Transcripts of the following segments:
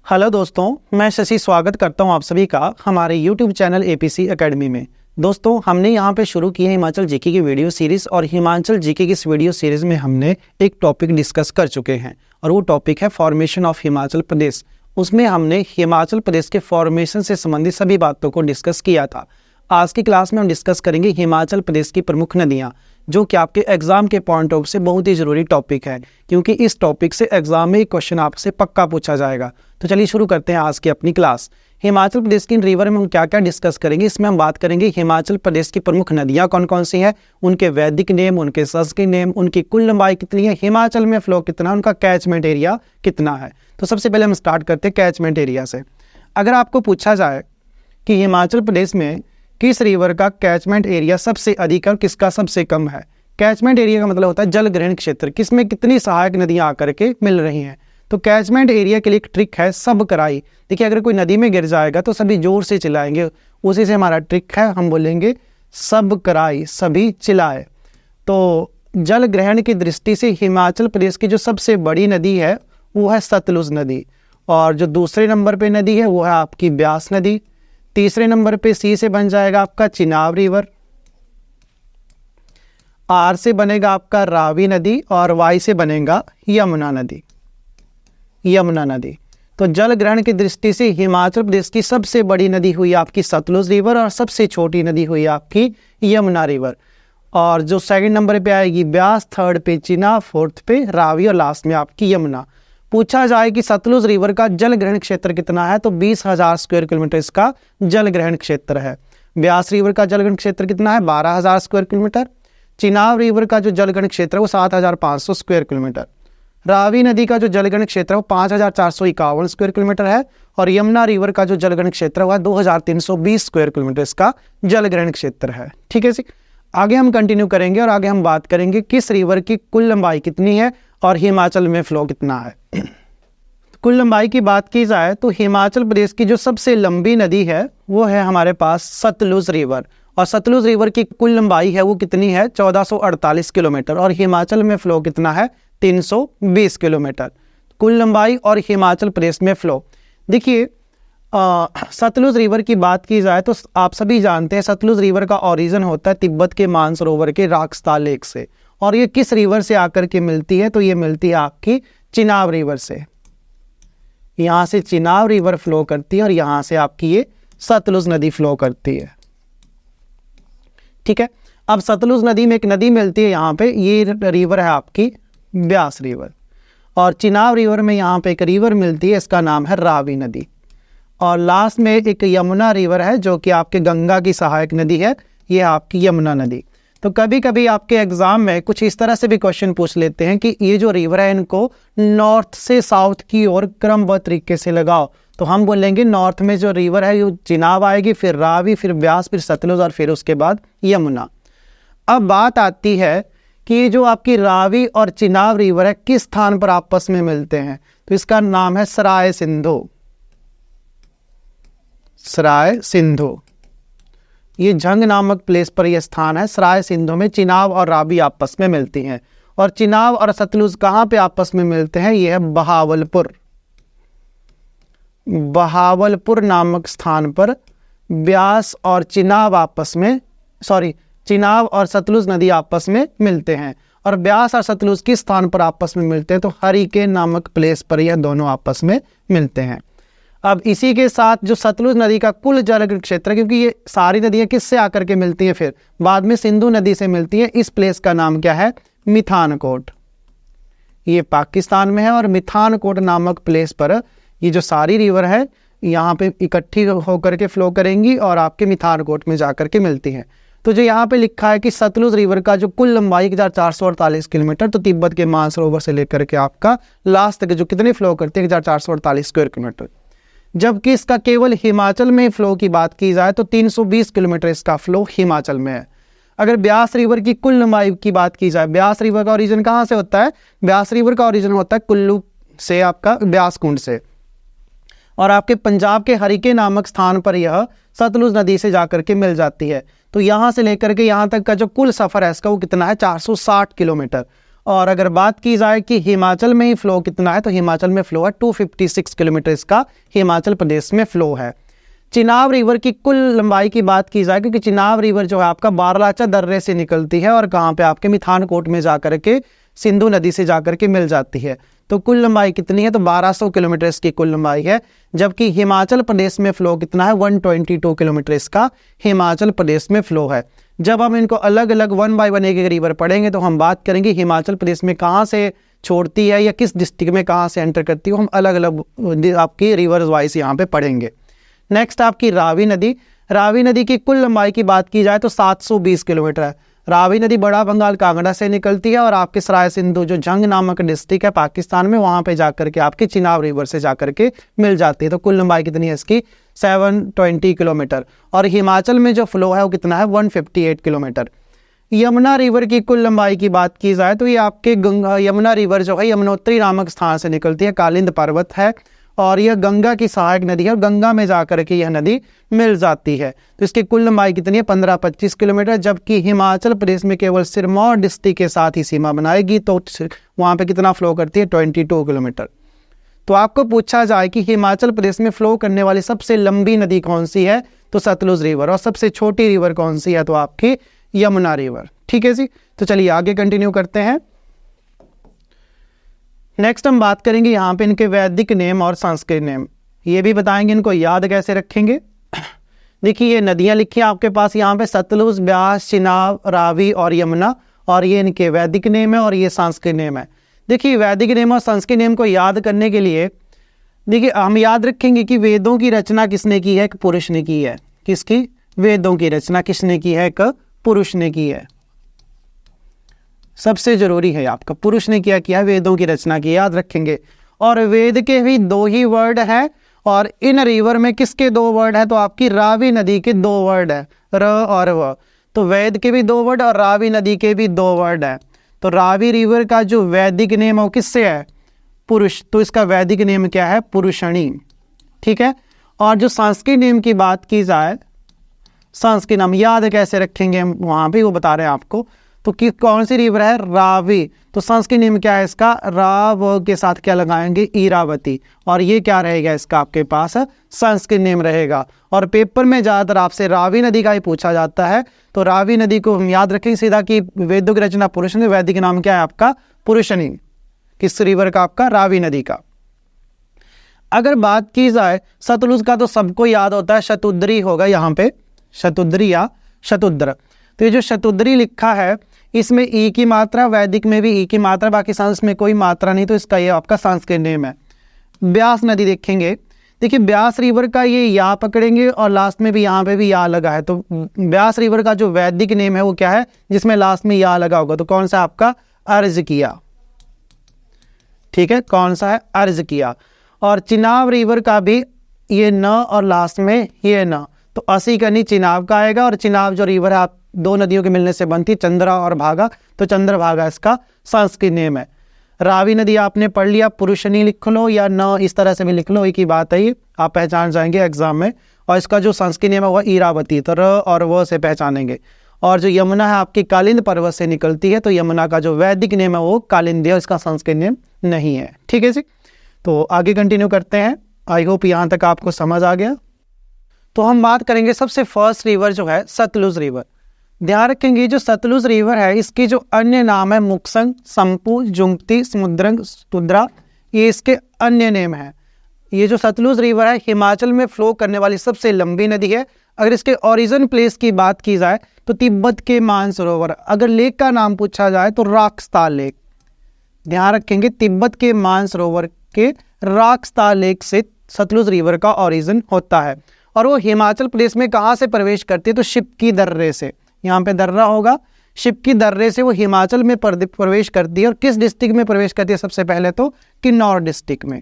Hello दोस्तों, मैं शशि स्वागत करता हूं आप सभी का हमारे YouTube चैनल APC एकेडमी में। दोस्तों, हमने यहां पे शुरू की है हिमाचल जीके की वीडियो सीरीज़ और हिमाचल जीके की इस वीडियो सीरीज़ में हमने एक टॉपिक डिस्कस कर चुके हैं और वो टॉपिक है फॉर्मेशन ऑफ हिमाचल प्रदेश। उसमें हमने हिमाचल प्रदेश के फॉर्मेशन से संबंधित सभी बातों को डिस्कस किया था। आज की क्लास में हम डिस्कस करेंगे हिमाचल प्रदेश की प्रमुख नदियाँ, जो कि आपके एग्जाम के पॉइंट ऑफ से बहुत ही ज़रूरी टॉपिक है, क्योंकि इस टॉपिक से एग्जाम में एक क्वेश्चन आपसे पक्का पूछा जाएगा। तो चलिए शुरू करते हैं आज की अपनी क्लास। हिमाचल प्रदेश की रिवर में हम क्या क्या डिस्कस करेंगे, इसमें हम बात करेंगे हिमाचल प्रदेश की प्रमुख नदियाँ कौन कौन सी हैं, उनके वैदिक नेम, उनके संस्कृत नेम, उनकी कुल लंबाई कितनी है, हिमाचल में फ्लो कितना है, उनका कैचमेंट एरिया कितना है। तो सबसे पहले हम स्टार्ट करते हैं कैचमेंट एरिया से। अगर आपको पूछा जाए कि हिमाचल प्रदेश में किस रिवर का कैचमेंट एरिया सबसे अधिक है और किसका सबसे कम है, कैचमेंट एरिया का मतलब होता है जल ग्रहण क्षेत्र, किसमें कितनी सहायक नदियां आकर के मिल रही हैं। तो कैचमेंट एरिया के लिए एक ट्रिक है सब कराई। देखिए, अगर कोई नदी में गिर जाएगा तो सभी जोर से चिल्लाएंगे, उसी से हमारा ट्रिक है, हम बोलेंगे सब कराई, सभी चिल्लाए। तो जल ग्रहण की दृष्टि से हिमाचल प्रदेश की जो सबसे बड़ी नदी है वो है सतलुज नदी, और जो दूसरे नंबर पे नदी है वो है आपकी ब्यास नदी। तीसरे नंबर पे सी से बन जाएगा आपका चिनाब रिवर, आर से बनेगा आपका रावी नदी और वाई से बनेगा यमुना नदी। तो जल ग्रहण की दृष्टि से हिमाचल प्रदेश की सबसे बड़ी नदी हुई आपकी सतलुज रिवर और सबसे छोटी नदी हुई आपकी यमुना रिवर। और जो सेकंड नंबर पे आएगी ब्यास, थर्ड पे चिनाब, फोर्थ पे रावी और लास्ट में आपकी यमुना। पूछा जाए कि सतलुज रिवर का जल ग्रहण क्षेत्र कितना है, तो 20,000 स्क्वायर किलोमीटर इसका जल ग्रहण क्षेत्र है। ब्यास रिवर का जल ग्रहण क्षेत्र कितना है, 12,000 स्क्वायर किलोमीटर। चिनाब रिवर का जो जलग्रहण क्षेत्र है वो 7,500 स्क्वायर किलोमीटर। रावी नदी का जो जलग्रहण क्षेत्र है वो 5,451 स्क्वायर किलोमीटर है, और यमुना रिवर का जो जलग्रहण क्षेत्र है वह 2,320 स्क्वायर किलोमीटर इसका जलग्रहण क्षेत्र है। ठीक है जी, आगे हम कंटिन्यू करेंगे और आगे हम बात करेंगे किस रिवर की कुल लंबाई कितनी है और हिमाचल में फ्लो कितना है। कुल लंबाई की बात की जाए तो हिमाचल प्रदेश की जो सबसे लंबी नदी है वो है हमारे पास सतलुज रिवर, और सतलुज रिवर की कुल लंबाई है वो कितनी है, 1448 किलोमीटर, और हिमाचल में फ्लो कितना है, 320 किलोमीटर। कुल लंबाई और हिमाचल प्रदेश में फ्लो। देखिए, सतलुज रिवर की बात की जाए तो आप सभी जानते हैं सतलुज रिवर का ओरिजिन होता है तिब्बत के मानसरोवर के राक्सता लेक से, और ये किस रिवर से आकर के मिलती है, तो ये मिलती है आपकी चिनाब रिवर से। यहाँ से चिनाब रिवर फ्लो करती है और यहाँ से आपकी ये सतलुज नदी फ्लो करती है। ठीक है, अब सतलुज नदी में एक नदी मिलती है यहाँ पे, ये रिवर है आपकी ब्यास रिवर, और चिनाब रिवर में यहाँ पे एक रिवर मिलती है, इसका नाम है रावी नदी, और लास्ट में एक यमुना रिवर है जो कि आपके गंगा की सहायक नदी है, ये आपकी यमुना नदी। तो कभी कभी आपके एग्जाम में कुछ इस तरह से भी क्वेश्चन पूछ लेते हैं कि ये जो रिवर है इनको नॉर्थ से साउथ की ओर क्रमबद्ध तरीके से लगाओ, तो हम बोलेंगे नॉर्थ में जो रिवर है ये चिनाब आएगी, फिर रावी, फिर ब्यास, फिर सतलुज और फिर उसके बाद यमुना। अब बात आती है कि ये जो आपकी रावी और चिनाब रिवर है किस स्थान पर आपस में मिलते हैं, तो इसका नाम है सराय सिंधु। ये झंग नामक प्लेस पर यह स्थान है। सराय सिंधु में चिनाब और रावी आपस में मिलती हैं, और चिनाब और सतलुज कहाँ पे आपस में मिलते हैं, ये है बहावलपुर नामक स्थान पर ब्यास और चिनाब और सतलुज नदी आपस में मिलते हैं। और ब्यास और सतलुज किस स्थान पर आपस में मिलते हैं, तो हरिकेन नामक प्लेस पर यह दोनों आपस में मिलते हैं। अब इसी के साथ जो सतलुज नदी का कुल जलग्रहण क्षेत्र है, क्योंकि ये सारी नदियां किससे आकर के मिलती हैं, फिर बाद में सिंधु नदी से मिलती है, इस प्लेस का नाम क्या है, मिथानकोट। ये पाकिस्तान में है, और मिथानकोट नामक प्लेस पर ये जो सारी रिवर है यहाँ पे इकट्ठी होकर के फ्लो करेंगी और आपके मिथानकोट में जाकर के मिलती हैं। तो जो यहाँ पे लिखा है कि सतलुज रिवर का जो कुल लंबाई 1448 किलोमीटर, तो तिब्बत के मानसरोवर से लेकर के आपका लास्ट तक जो कितने फ्लो करते हैं 1448 स्क्वायर किलोमीटर, जबकि इसका केवल हिमाचल में फ्लो की बात की जाए तो 320 किलोमीटर इसका फ्लो हिमाचल में है। अगर ब्यास रिवर की कुल लंबाई की बात की जाए, ब्यास रिवर का ओरिजिन कहाँ से होता है, ब्यास रिवर का ओरिजिन होता है कुल्लू से, आपका ब्यास कुंड से, और आपके पंजाब के हरिके नामक स्थान पर यह सतलुज नदी से जाकर के मिल जाती है। तो यहाँ से लेकर के यहाँ तक का जो कुल सफ़र है इसका वो कितना है, 460 किलोमीटर। और अगर बात की जाए कि हिमाचल में ही फ्लो कितना है, तो हिमाचल में फ्लो है 256 किलोमीटर इसका हिमाचल प्रदेश में फ्लो है। चिनाब रिवर की कुल लंबाई की बात की जाए, क्योंकि चिनाब रिवर जो है आपका बारलाचा दर्रे से निकलती है और कहाँ पे आपके मिठानकोट में जाकर के सिंधु नदी से जाकर के मिल जाती है। तो कुल लंबाई कितनी है, तो 1200 किलोमीटर इसकी कुल लंबाई है। जबकि हिमाचल प्रदेश में फ्लो कितना है, 122 किलोमीटर इसका हिमाचल प्रदेश में फ्लो है। जब हम इनको अलग अलग 1 बाय 1 एक रिवर पढ़ेंगे तो हम बात करेंगे हिमाचल प्रदेश में कहाँ से छोड़ती है या किस डिस्ट्रिक्ट में कहाँ से एंटर करती है, हम अलग अलग आपकी रिवर्स वाइज यहाँ पे पढ़ेंगे। नेक्स्ट आपकी रावी नदी। रावी नदी की कुल लंबाई की बात की जाए तो 720 किलोमीटर है। रावी नदी बड़ा बंगाल कांगड़ा से निकलती है और आपके सराय सिंधु जो जंग नामक डिस्ट्रिक्ट है पाकिस्तान में, वहाँ पे जाकर के आपकी चिनाब रिवर से जाकर के मिल जाती है। तो कुल लंबाई कितनी है इसकी, 720 किलोमीटर। और हिमाचल में जो फ्लो है वो कितना है, 158 किलोमीटर। यमुना रिवर की कुल लंबाई की बात की जाए तो ये आपके गंगा यमुना रिवर जो है यमुनोत्री नामक स्थान से निकलती है, कालिंद पर्वत है और यह गंगा की सहायक नदी है और गंगा में जाकर के यह नदी मिल जाती है। तो इसकी कुल लंबाई कितनी है, 15-25 किलोमीटर। जबकि हिमाचल प्रदेश में केवल सिरमौर डिस्ट्रिक्ट के साथ ही सीमा बनाएगी, तो वहाँ पे कितना फ्लो करती है, 22 किलोमीटर। तो आपको पूछा जाए कि हिमाचल प्रदेश में फ्लो करने वाली सबसे लंबी नदी कौन सी है, तो सतलुज रिवर। और सबसे छोटी रिवर कौन सी है, तो आपकी यमुना रिवर। ठीक है जी, तो चलिए आगे कंटिन्यू करते हैं। नेक्स्ट हम बात करेंगे यहाँ पे इनके वैदिक नेम और संस्कृत नेम, ये भी बताएंगे इनको याद कैसे रखेंगे। देखिए ये नदियाँ लिखी हैं आपके पास यहाँ पे, सतलुज, ब्यास, चिनाब, रावी और यमुना, और ये इनके वैदिक नेम है और ये संस्कृत नेम है। देखिए वैदिक नेम और संस्कृत नेम को याद करने के लिए देखिए हम याद रखेंगे कि वेदों की रचना किसने की है, एक पुरुष ने की है। किसकी, वेदों की रचना किसने की है, एक पुरुष ने की है। सबसे जरूरी है आपका, पुरुष ने क्या किया, वेदों की रचना की, याद रखेंगे। और वेद के भी 2 ही वर्ड है और इन रिवर में किसके 2 वर्ड है, तो आपकी रावी नदी के 2 वर्ड है, र और व। तो वेद के भी 2 वर्ड और रावी नदी के भी 2 वर्ड है। तो रावी रिवर का जो वैदिक नेम है वो किससे है, पुरुष, तो इसका वैदिक नेम क्या है, पुरुषणी। ठीक है। और जो संस्कृत नेम की बात की जाए, संस्कृत नाम याद कैसे रखेंगे हम, वहाँ भी वो बता रहे हैं आपको। तो कौन सी रिवर है, रावी। तो संस्कृत नेम क्या है इसका, राव के साथ क्या लगाएंगे, इरावती। और ये क्या रहेगा इसका आपके पास संस्कृत नेम रहेगा। और पेपर में ज़्यादातर आपसे रावी नदी का ही पूछा जाता है, तो रावी नदी को हम याद रखेंगे सीधा कि वेदों की रचना पुरुष ने, वैदिक नाम क्या है आपका, पुरुषणी। किस रिवर का, आपका रावी नदी का। अगर बात की जाए सतलुज का, तो सबको याद होता है शतुद्री होगा यहाँ पे, शतुद्री या शतुद्र। तो ये जो शतुद्री लिखा है इसमें ई की मात्रा, वैदिक में भी ई की मात्रा, बाकी संस्कृत में कोई मात्रा नहीं, तो इसका ये आपका संस्कृत नेम है। ब्यास नदी देखेंगे, देखिए ब्यास रिवर का ये या पकड़ेंगे और लास्ट में भी यहाँ पे भी या लगा है। तो ब्यास रिवर का जो वैदिक नेम है वो क्या है, जिसमें लास्ट में या लगा होगा, तो कौन सा आपका, अर्जकिया। ठीक है, कौन सा है, अर्जकिया। और चिनाब रिवर का भी ये न और लास्ट में ये न, तो असी करनी चिनाब का आएगा। और चिनाब जो रिवर है आप 2 नदियों के मिलने से बनती, चंद्रा और भागा, तो चंद्रभागा इसका संस्कृत नेम है। रावी नदी आपने पढ़ लिया, पुरुषनी लिख लो या न, इस तरह से भी लिख लो, एक ही बात है, ये आप पहचान जाएंगे एग्जाम में। और इसका जो संस्कृत नेम है वह इरावती, तो र और व से पहचानेंगे। और जो यमुना है आपकी कालिंद पर्वत से निकलती है, तो यमुना का जो वैदिक नेम है वो कालिंदी है, इसका संस्कृत नेम नहीं है। ठीक है जी, तो आगे कंटिन्यू करते हैं। आई होप यहाँ तक आपको समझ आ गया। तो हम बात करेंगे सबसे फर्स्ट रिवर जो है सतलुज रिवर। ध्यान रखेंगे जो सतलुज रिवर है इसकी जो अन्य नाम है मुक्संग, संपू, जुंगती, समुद्रंग, तुद्रा, ये इसके अन्य नेम है। ये जो सतलुज रिवर है हिमाचल में फ्लो करने वाली सबसे लंबी नदी है। अगर इसके ओरिजिन प्लेस की बात की जाए तो तिब्बत के मानसरोवर। अगर लेक का नाम पूछा जाए तो राक्सताल लेक। ध्यान रखेंगे तिब्बत के मानसरोवर के राक्सताल लेक से सतलुज रिवर का ओरिजिन होता है। और वो हिमाचल प्रदेश में कहाँ से प्रवेश करती है, तो शिपकी दर्रे से, यहाँ पे दर्रा होगा, शिपकी दर्रे से वो हिमाचल में प्रवेश करती है। और किस डिस्ट्रिक्ट में प्रवेश करती है, सबसे पहले तो किन्नौर डिस्ट्रिक्ट में।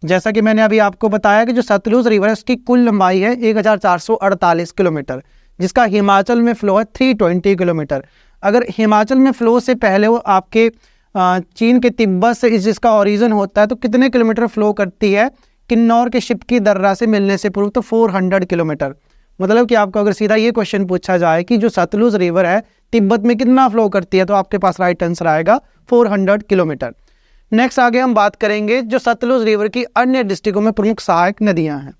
जैसा कि मैंने अभी आपको बताया कि जो सतलुज रिवर है उसकी कुल लंबाई है 1448 किलोमीटर, जिसका हिमाचल में फ्लो है 320 किलोमीटर। अगर हिमाचल में फ्लो से पहले वो आपके चीन के तिब्बत से जिसका ओरिजिन होता है तो कितने किलोमीटर फ्लो करती है, किन्नौर के शिपकी दर्रा से मिलने से पूर्व तो 400 किलोमीटर, मतलब कि आपको अगर सीधा ये क्वेश्चन पूछा जाए कि जो सतलुज रिवर है तिब्बत में कितना फ्लो करती है, तो आपके पास राइट आंसर आएगा 400 किलोमीटर। नेक्स्ट आगे हम बात करेंगे जो सतलुज रिवर की अन्य डिस्ट्रिक्टों में प्रमुख सहायक नदियां हैं।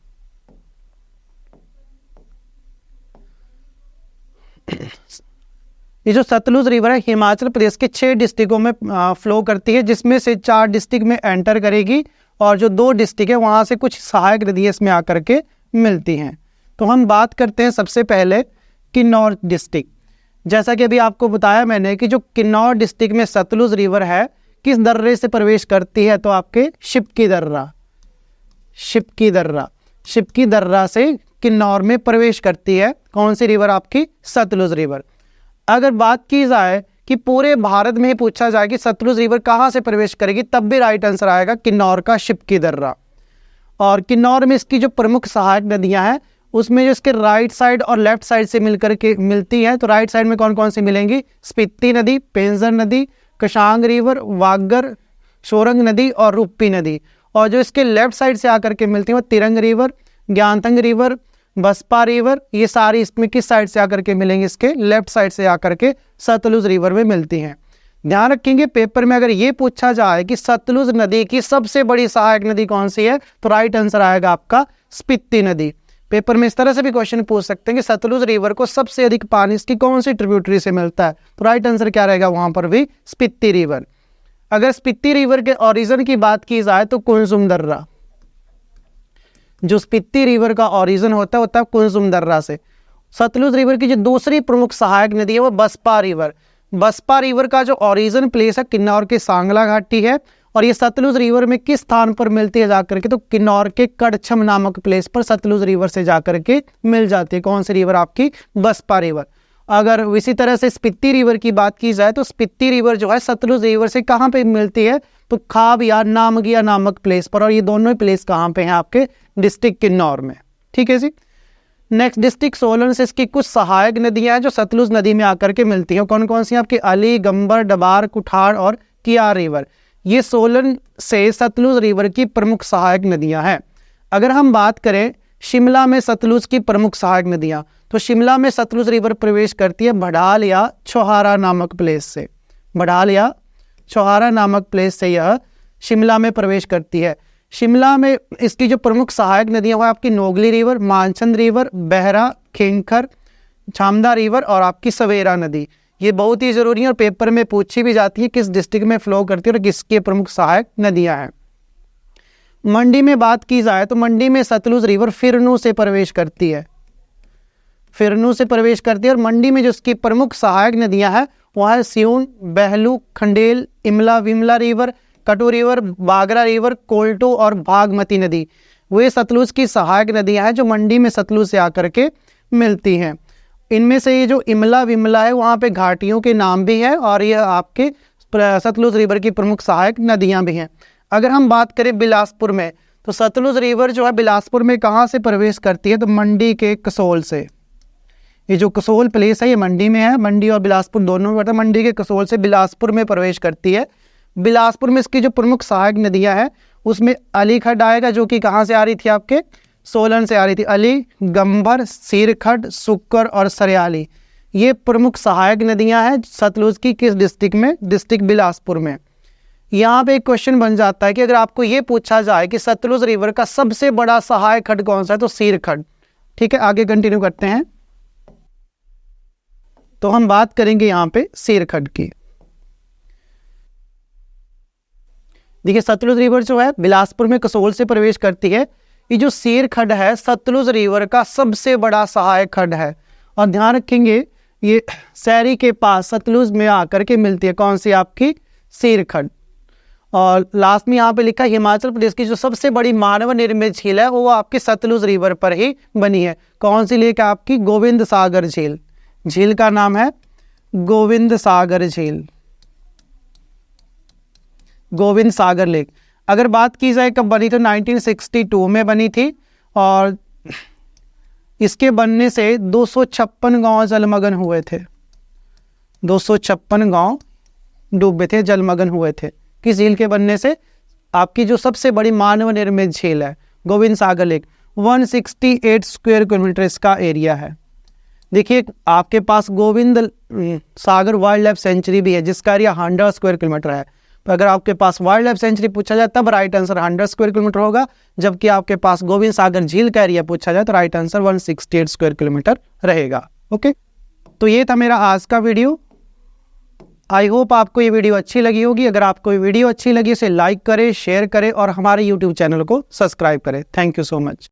ये जो सतलुज रिवर है हिमाचल प्रदेश के 6 डिस्ट्रिक्टों में फ्लो करती है, जिसमें से 4 डिस्ट्रिक्ट में एंटर करेगी और जो 2 डिस्ट्रिक्ट है वहां से कुछ सहायक नदियां इसमें आकर के मिलती हैं। तो हम बात करते हैं सबसे पहले किन्नौर डिस्ट्रिक्ट। जैसा कि अभी आपको बताया मैंने कि जो किन्नौर डिस्ट्रिक्ट में सतलुज रिवर है किस दर्रे से प्रवेश करती है, तो आपके शिपकी दर्रा से किन्नौर में प्रवेश करती है। कौन सी रिवर? आपकी सतलुज रिवर। अगर बात की जाए कि पूरे भारत में ही पूछा जाए कि सतलुज रिवर कहाँ से प्रवेश करेगी, तब भी राइट आंसर आएगा किन्नौर का शिपकी दर्रा। और किन्नौर में इसकी जो प्रमुख सहायक नदियां हैं उसमें जो इसके राइट साइड और लेफ्ट साइड से मिलकर के मिलती है, तो राइट साइड में कौन कौन सी मिलेंगी? स्पीति नदी, पेंजर नदी, कशांग रिवर, वागर, शोरंग नदी और रूपी नदी। और जो इसके लेफ्ट साइड से आकर के मिलती है वो तिरंग रिवर, ज्ञानतंग रिवर, बसपा रिवर, ये सारी इसमें किस साइड से आकर के मिलेंगे? इसके लेफ्ट साइड से आकर के सतलुज रिवर में मिलती हैं। ध्यान रखेंगे पेपर में अगर ये पूछा जाए कि सतलुज नदी की सबसे बड़ी सहायक नदी कौन सी है, तो राइट आंसर आएगा आपका स्पीति नदी। पेपर में इस तरह से भी क्वेश्चन पूछ सकते हैं कि सतलुज रिवर को सबसे अधिक पानी इसकी कौन सी ट्रिब्यूटरी से मिलता है, तो राइट आंसर क्या रहेगा वहां पर भी? स्पीति रिवर। अगर स्पीति रिवर के ओरिजिन की बात की जाए तो कुंजुम दर्रा, जो स्पीति रिवर का ओरिजिन होता है कुंजुम दर्रा से। सतलुज रिवर की जो दूसरी प्रमुख सहायक नदी है वो बसपा रिवर का जो ओरिजिन प्लेस है किन्नौर के सांगला घाटी है, और ये सतलुज रिवर में किस स्थान पर मिलती है जाकर के, तो किन्नौर के कड़छम नामक प्लेस पर सतलुज रिवर से जाकर के मिल जाती है। कौन सी रिवर? आपकी बसपा रिवर। अगर इसी तरह से स्पीति रिवर की बात की जाए तो स्पीति रिवर जो है सतलुज रिवर से कहाँ पे मिलती है, तो खाब या नामगिया नामक प्लेस पर, और ये दोनों ही प्लेस कहाँ पे हैं? आपके डिस्ट्रिक्ट किन्नौर में। ठीक है जी। नेक्स्ट डिस्ट्रिक्ट सोलन से इसकी कुछ सहायक नदियां हैं जो सतलुज नदी में आकर के मिलती हैं। कौन कौन सी? आपकी अली, गंबर, डबार, कुठार और कियार रिवर। ये सोलन से सतलुज रिवर की प्रमुख सहायक नदियां हैं। अगर हम बात करें शिमला में सतलुज की प्रमुख सहायक नदियां, तो शिमला में सतलुज रिवर प्रवेश करती है भड़ाल या छोहारा नामक प्लेस से। भड़ाल या छोहारा नामक प्लेस से यह शिमला में प्रवेश करती है। शिमला में इसकी जो प्रमुख सहायक नदियां वो आपकी नोगली रिवर, मानचंद रिवर, बहरा, खेंखर, छामदा रिवर और आपकी सवेरा नदी। ये बहुत ही जरूरी है और पेपर में पूछी भी जाती है किस डिस्ट्रिक्ट में फ्लो करती है और किसकी प्रमुख सहायक नदियां हैं। मंडी में बात की जाए तो मंडी में सतलुज रिवर फिरनू से प्रवेश करती है। और मंडी में जो इसकी प्रमुख सहायक नदियां हैं वह है सियून, बहलू, खंडेल, इमला, विमला रिवर, कटू रिवर, बागरा रिवर, कोल्टू और भागमती नदी। वे सतलुज की सहायक नदियां हैं जो मंडी में सतलुज से आकर के मिलती हैं। इनमें से ये जो इमला विमला है वहाँ पे घाटियों के नाम भी है और यह आपके सतलुज रिवर की प्रमुख सहायक नदियां भी हैं। अगर हम बात करें बिलासपुर में, तो सतलुज रिवर जो है बिलासपुर में कहाँ से प्रवेश करती है, तो मंडी के कसोल से। ये जो कसोल प्लेस है ये मंडी में है, मंडी और बिलासपुर दोनों में पड़ता है। मंडी के कसोल से बिलासपुर में प्रवेश करती है। बिलासपुर में इसकी जो प्रमुख सहायक नदियां हैं उसमें अली खड्ड आएगा जो कि कहाँ से आ रही थी? आपके सोलन से आ रही थी। अली, गंभर, सीरखड्ड, सुक्कर और सरयाली, ये प्रमुख सहायक नदियां हैं सतलुज की किस डिस्ट्रिक्ट में? डिस्ट्रिक्ट बिलासपुर में। यहाँ पे एक क्वेश्चन बन जाता है कि अगर आपको ये पूछा जाए कि सतलुज रिवर का सबसे बड़ा सहायक खड्ड कौन सा है, तो सीरखड्ड। ठीक है, आगे कंटिन्यू करते हैं। तो हम बात करेंगे यहाँ पे सीरखड्ड की। देखिए सतलुज रिवर जो है बिलासपुर में कसोल से प्रवेश करती है। ये जो सीरखड्ड है सतलुज रिवर का सबसे बड़ा सहायक खड्ड है और ध्यान रखेंगे ये सैरी के पास सतलुज में आकर के मिलती है। कौन सी? आपकी सीरखड्ड। और लास्ट में यहाँ पे लिखा है हिमाचल प्रदेश की जो सबसे बड़ी मानव निर्मित झील है वो आपकी सतलुज रिवर पर ही बनी है। कौन सी लेक? आपकी गोविंद सागर झील। झील का नाम है गोविंद सागर झील, गोविंद सागर लेक। अगर बात की जाए कब बनी तो 1962 में बनी थी और इसके बनने से 256 गांव जलमग्न हुए थे। 256 गांव डूबे थे, जलमग्न हुए थे। किस झील के बनने से? आपकी जो सबसे बड़ी मानव निर्मित झील है गोविंद सागर लेक, 168 स्क्वायर किलोमीटर इसका एरिया है। देखिए आपके पास गोविंद सागर वाइल्ड लाइफ सेंचुरी भी है जिसका एरिया 100 स्क्वायर किलोमीटर है। तो अगर आपके पास वाइल्ड लाइफ सेंचुरी पूछा जाए तब राइट आंसर 100 स्क्वायर किलोमीटर होगा, जबकि आपके पास गोविंद सागर झील का एरिया पूछा जाए तो राइट आंसर 168 स्क्वायर किलोमीटर रहेगा। ओके, तो ये था मेरा आज का वीडियो। आई होप आपको ये वीडियो अच्छी लगी होगी। अगर आपको ये वीडियो अच्छी लगी इसे लाइक करें, शेयर करें और हमारे यूट्यूब चैनल को सब्सक्राइब करें। Thank you so much.